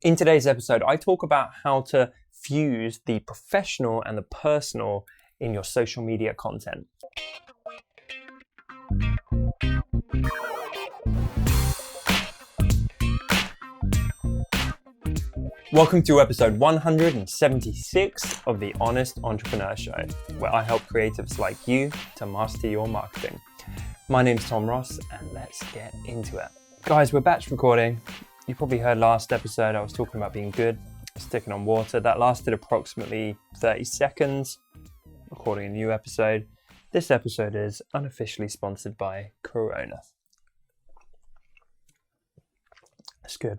In today's episode, I talk about how to fuse the professional and the personal in your social media content. Welcome to episode 176 of the Honest Entrepreneur Show, where I help creatives like you to master your marketing. My name's Tom Ross, and let's get into it. Guys, we're batch recording. You probably heard last episode I was talking about being good, sticking on water. That lasted approximately 30 seconds, recording a new episode. This episode is unofficially sponsored by Corona. That's good.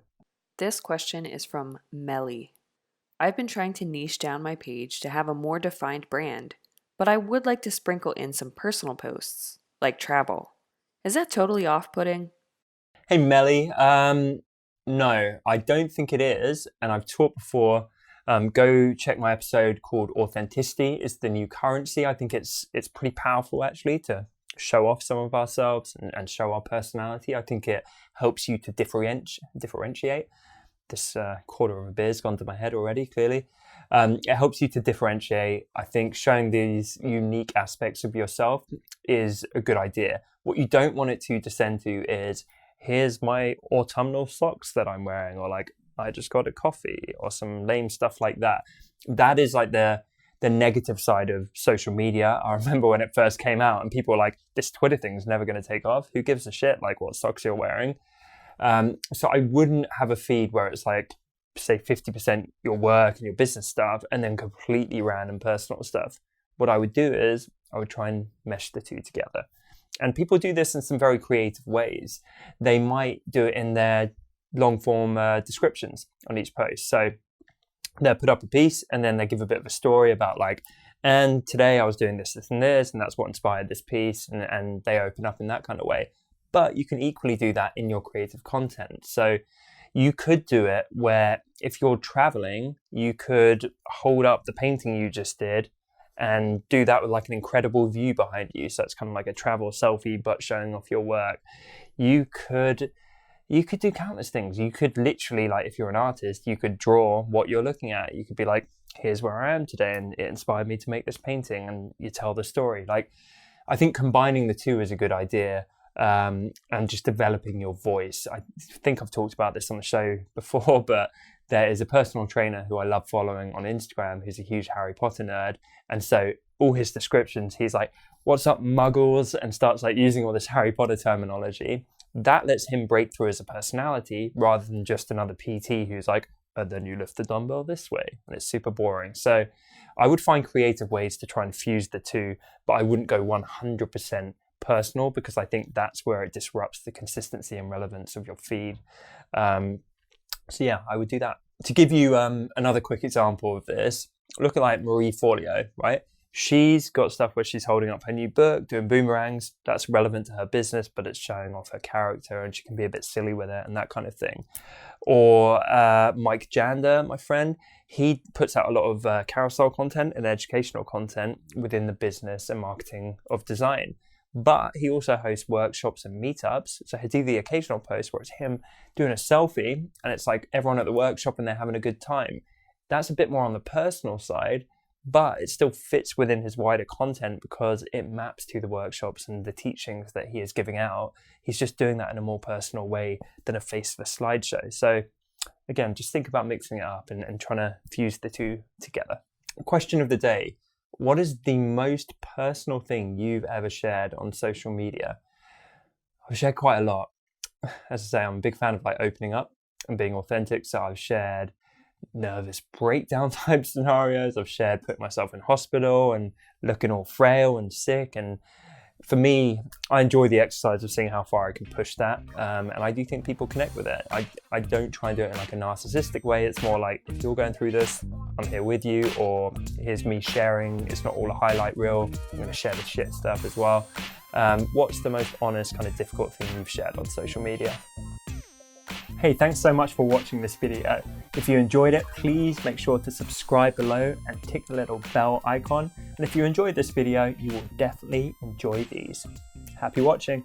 This question is from Melly. I've been trying to niche down my page to have a more defined brand, but I would like to sprinkle in some personal posts, like travel. Is that totally off-putting? Hey Melly, no, I don't think it is. And I've talked before, go check my episode called Authenticity is the New Currency. I think it's pretty powerful actually to show off some of ourselves and show our personality. I think it helps you to differentiate. This quarter of a beer's gone to my head already, clearly. It helps you to differentiate. I think showing these unique aspects of yourself is a good idea. What you don't want it to descend to is, here's my autumnal socks that I'm wearing, or like, I just got a coffee, or some lame stuff like that. That is like the negative side of social media. I remember when it first came out and people were like, this Twitter thing's never going to take off. Who gives a shit like what socks you're wearing? So I wouldn't have a feed where it's like, say 50% your work and your business stuff and then completely random personal stuff. What I would do is I would try and mesh the two together. And people do this in some very creative ways. They might do it in their long form descriptions on each post. So they'll put up a piece and then they give a bit of a story about like, and today I was doing this, and that's what inspired this piece. And they open up in that kind of way. But you can equally do that in your creative content. So you could do it where if you're traveling, you could hold up the painting you just did and do that with like an incredible view behind you. So it's kind of like a travel selfie, but showing off your work. You could do countless things. You could literally, like, if you're an artist, you could draw what you're looking at. You could be like, here's where I am today, and it inspired me to make this painting, and you tell the story. Like, I think combining the two is a good idea, and just developing your voice. I think I've talked about this on the show before, but there is a personal trainer who I love following on Instagram who's a huge Harry Potter nerd. And so all his descriptions, he's like, what's up, Muggles? And starts like using all this Harry Potter terminology. That lets him break through as a personality rather than just another PT who's like, and then you lift the dumbbell this way. And it's super boring. So I would find creative ways to try and fuse the two, but I wouldn't go 100% personal because I think that's where it disrupts the consistency and relevance of your feed. So yeah, I would do that. To give you another quick example of this, look at like Marie Forleo, right? She's got stuff where she's holding up her new book, doing boomerangs. That's relevant to her business, but it's showing off her character and she can be a bit silly with it and that kind of thing. Or Mike Jander, my friend, he puts out a lot of carousel content and educational content within the business and marketing of design. But he also hosts workshops and meetups. So he'll do the occasional post where it's him doing a selfie and it's like everyone at the workshop and they're having a good time. That's a bit more on the personal side, but it still fits within his wider content because it maps to the workshops and the teachings that he is giving out. He's just doing that in a more personal way than a faceless slideshow. So again, just think about mixing it up and trying to fuse the two together. Question of the day. What is the most personal thing you've ever shared on social media? I've shared quite a lot. As I say, I'm a big fan of like opening up and being authentic. So I've shared nervous breakdown type scenarios. I've shared putting myself in hospital and looking all frail and sick. And for me, I enjoy the exercise of seeing how far I can push that. And I do think people connect with it. I don't try and do it in like a narcissistic way. It's more like, if you're going through this, I'm here with you, or here's me sharing. It's not all a highlight reel. I'm going to share the shit stuff as well. What's the most honest, kind of difficult thing you've shared on social media? Hey, thanks so much for watching this video. If you enjoyed it, please make sure to subscribe below and tick the little bell icon. And if you enjoyed this video, you will definitely enjoy these. Happy watching.